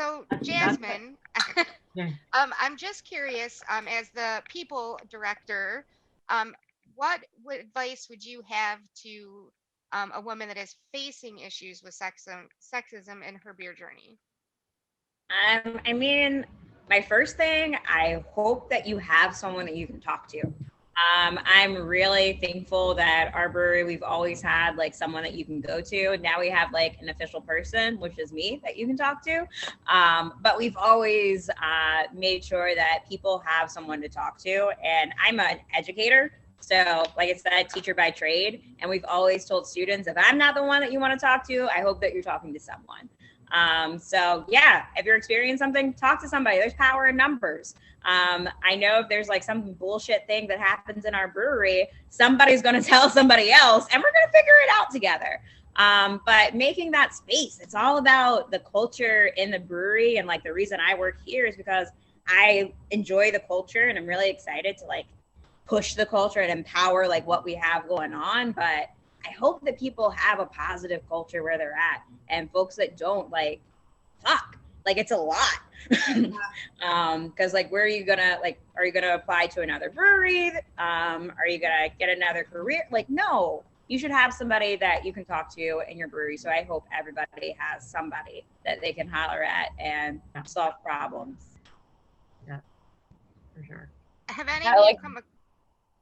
So That's Jasmine, yeah. I'm just curious, as the people director, um, what advice would you have to a woman that is facing issues with sexism in her beer journey? I mean, my first thing, I hope that you have someone that you can talk to. I'm really thankful that our brewery, we've always had like someone that you can go to. Now we have like an official person, which is me, that you can talk to. But we've always made sure that people have someone to talk to. And I'm an educator. So, like I said, teacher by trade. And we've always told students, if I'm not the one that you want to talk to, I hope that you're talking to someone. So yeah, if you're experiencing something, talk to somebody. There's power in numbers. I know if there's like some bullshit thing that happens in our brewery, somebody's going to tell somebody else and we're going to figure it out together. But making that space, it's all about the culture in the brewery. And like the reason I work here is because I enjoy the culture and I'm really excited to like push the culture and empower like what we have going on. But I hope that people have a positive culture where they're at, and folks that don't, like, fuck, like it's a lot. Because like, where are you gonna, like, are you gonna apply to another brewery? Are you gonna get another career? Like, no, you should have somebody that you can talk to in your brewery. So I hope everybody has somebody that they can holler at and solve problems. Yeah, for sure. Have any of you come?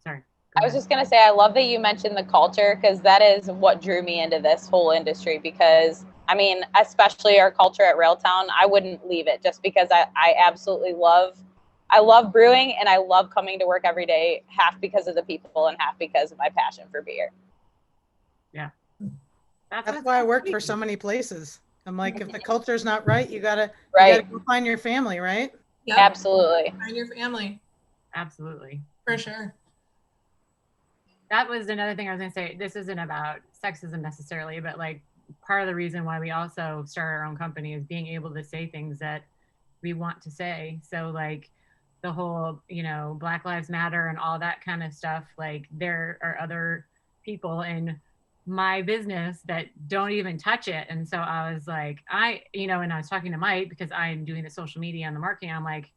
Sorry. I was just going to say, I love that you mentioned the culture, because that is what drew me into this whole industry. Because, I mean, especially our culture at Railtown, I wouldn't leave it just because I absolutely love brewing, and I love coming to work every day, half because of the people and half because of my passion for beer. Yeah. That's why I worked for so many places. I'm like, if the culture's not right, you gotta go find your family, right? Yep. Absolutely. Find your family. Absolutely. For sure. That was another thing I was going to say. This isn't about sexism necessarily, but like part of the reason why we also start our own company is being able to say things that we want to say. So like the whole, you know, Black Lives Matter and all that kind of stuff, like there are other people in my business that don't even touch it. And so I was like, and I was talking to Mike because I'm doing the social media and the marketing. I'm like,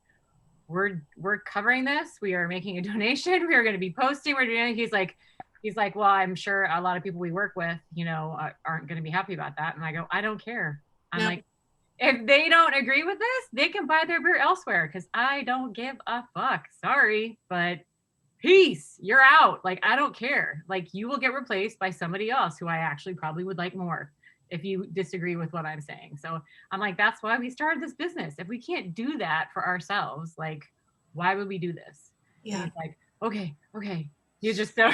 we're covering this. We are making a donation. We are going to be posting. We're doing. He's like, well, I'm sure a lot of people we work with, you know, aren't going to be happy about that. And I go, I don't care. I'm like, if they don't agree with this, they can buy their beer elsewhere because I don't give a fuck. Sorry, but peace. You're out. Like, I don't care. Like, you will get replaced by somebody else who I actually probably would like more if you disagree with what I'm saying. So I'm like, that's why we started this business. If we can't do that for ourselves, like, why would we do this? Yeah. And he's like, okay. He's just so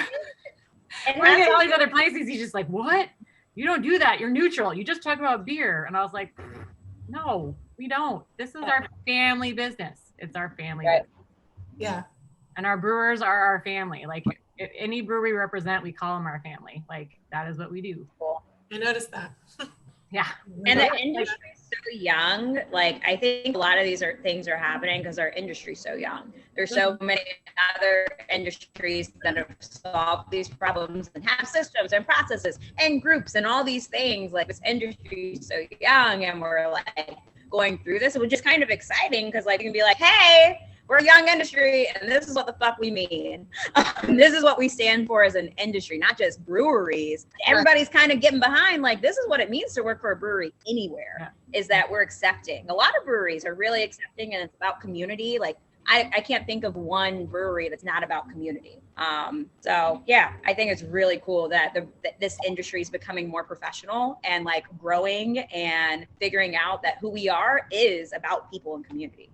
and we're at all these other places. He's just like, what? You don't do that. You're neutral. You just talk about beer. And I was like, no, we don't. This is our family business. It's our family business. Yeah. And our brewers are our family. Like, if any brewery we represent, we call them our family. Like, that is what we do. Cool. I noticed that. Yeah. And the industry is so young. Like, I think a lot of these things are happening because our industry is so young. There's so many other industries that have solved these problems and have systems and processes and groups and all these things. Like, this industry is so young, and we're like going through this, which is kind of exciting because like you can be like, hey, we're a young industry, and this is what the fuck we mean. This is what we stand for as an industry, not just breweries. Everybody's kind of getting behind, like, this is what it means to work for a brewery anywhere, is that we're accepting. A lot of breweries are really accepting, and it's about community. Like, I can't think of one brewery that's not about community. So yeah, I think it's really cool that this industry is becoming more professional and like growing and figuring out that who we are is about people and community.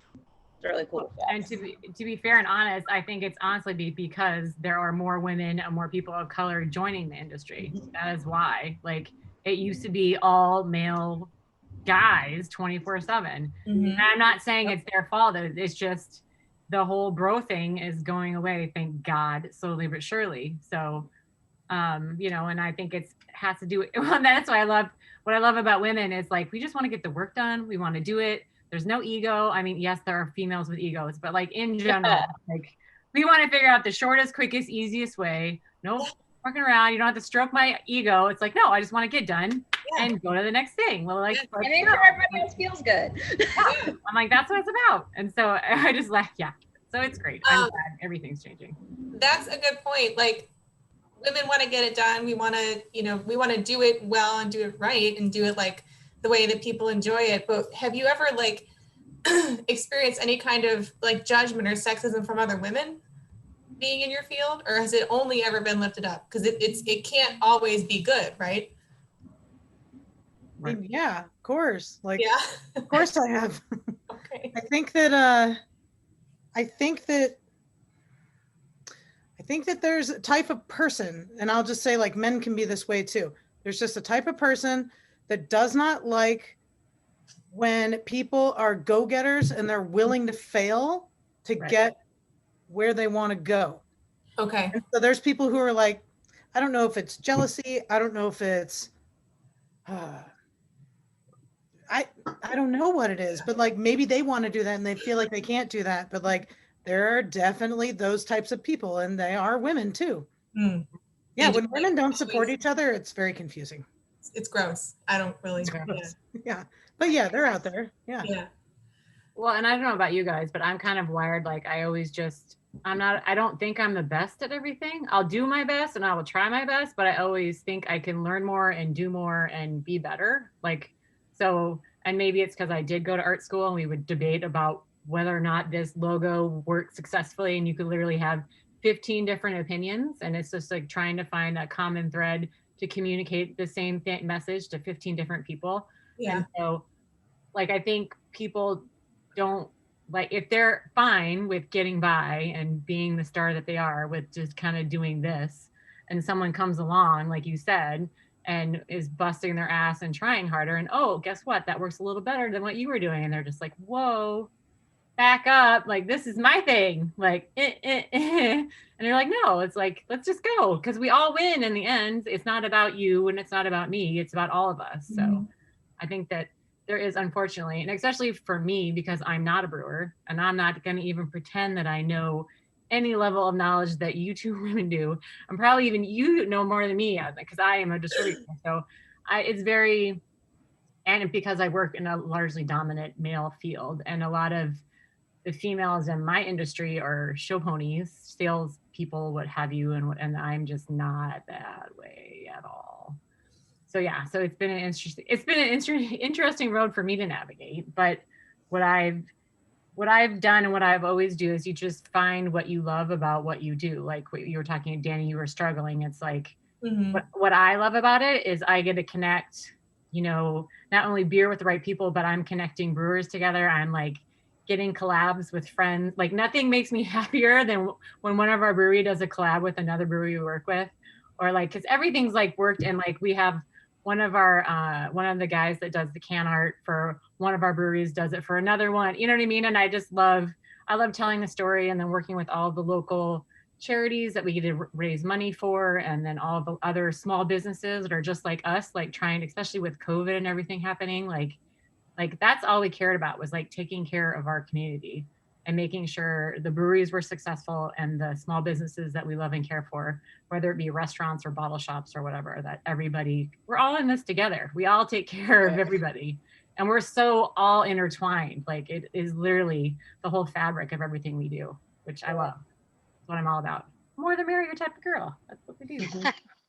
Really cool. And to be fair and honest, I think it's honestly because there are more women and more people of color joining the industry. That is why. Like, it used to be all male guys 24/7. And I'm not saying it's their fault. It's just the whole bro thing is going away, thank God, slowly but surely. So you know, and I think it has to do well, that's why what I love about women is like, we just want to get the work done. We want to do it. There's no ego. I mean, yes, there are females with egos, but like in general, like we want to figure out the shortest, quickest, easiest way. No walking around. You don't have to stroke my ego. It's like, no, I just want to get done Yeah. and go to the next thing. Well, like, Yeah. let's And make go. sure everybody else feels good. Yeah. I'm like, that's what it's about. And so I just laugh. Yeah. So it's great. I'm glad everything's changing. That's a good point. Like, women want to get it done. We want to, we want to do it well and do it right and do it like the way that people enjoy it. But have you ever like experienced any kind of like judgment or sexism from other women being in your field, or has it only ever been lifted up? Because it can't always be good, right? I mean, yeah, of course. Like, Yeah. of course I have. Okay. I think that there's a type of person, and I'll just say like men can be this way too. There's just a type of person that does not like when people are go-getters and they're willing to fail to get where they want to go. Okay. And so there's people who are like, I don't know if it's jealousy. I don't know if it's, I don't know what it is, but like maybe they want to do that and they feel like they can't do that. But like there are definitely those types of people, and they are women too. Mm. Yeah, when women don't support each other, it's very confusing. It's gross. I don't really. Yeah, but yeah, they're out there. Yeah. Yeah. Well, and I don't know about you guys, but I'm kind of wired like I don't think I'm the best at everything. I'll do my best and I will try my best, but I always think I can learn more and do more and be better. Like, so, and maybe it's because I did go to art school and we would debate about whether or not this logo worked successfully, and you could literally have 15 different opinions, and it's just like trying to find a common thread to communicate the same message to 15 different people. Yeah. And so like I think people don't like, if they're fine with getting by and being the star that they are with just kind of doing this, and someone comes along like you said and is busting their ass and trying harder, and oh, guess what, that works a little better than what you were doing, and they're just like, whoa, back up, like this is my thing, like and you're like, no, it's like, let's just go, because we all win in the end. It's not about you and it's not about me, it's about all of us. So I think that there is, unfortunately, and especially for me, because I'm not a brewer and I'm not going to even pretend that I know any level of knowledge that you two women do. I'm probably even, you know more than me, because I am a distributor. So it's very, and because I work in a largely dominant male field, and a lot of the females in my industry are show ponies, sales people, what have you, and I'm just not that way at all. So yeah, so it's been an interesting road for me to navigate. But what I've done and what I've always do is you just find what you love about what you do. Like what you were talking, Dani, you were struggling. It's like what I love about it is I get to connect, not only beer with the right people, but I'm connecting brewers together. I'm like getting collabs with friends. Like nothing makes me happier than when one of our brewery does a collab with another brewery we work with, or like, because everything's like worked, and like we have one of the guys that does the can art for one of our breweries does it for another one, you know what I mean? And I love telling the story, and then working with all the local charities that we get to raise money for, and then all the other small businesses that are just like us, like trying, especially with COVID and everything happening, like that's all we cared about, was like taking care of our community and making sure the breweries were successful, and the small businesses that we love and care for, whether it be restaurants or bottle shops or whatever, that we're all in this together. We all take care of everybody, and we're so all intertwined. Like it is literally the whole fabric of everything we do, which I love. That's what I'm all about. More the merrier type of girl. That's what we do.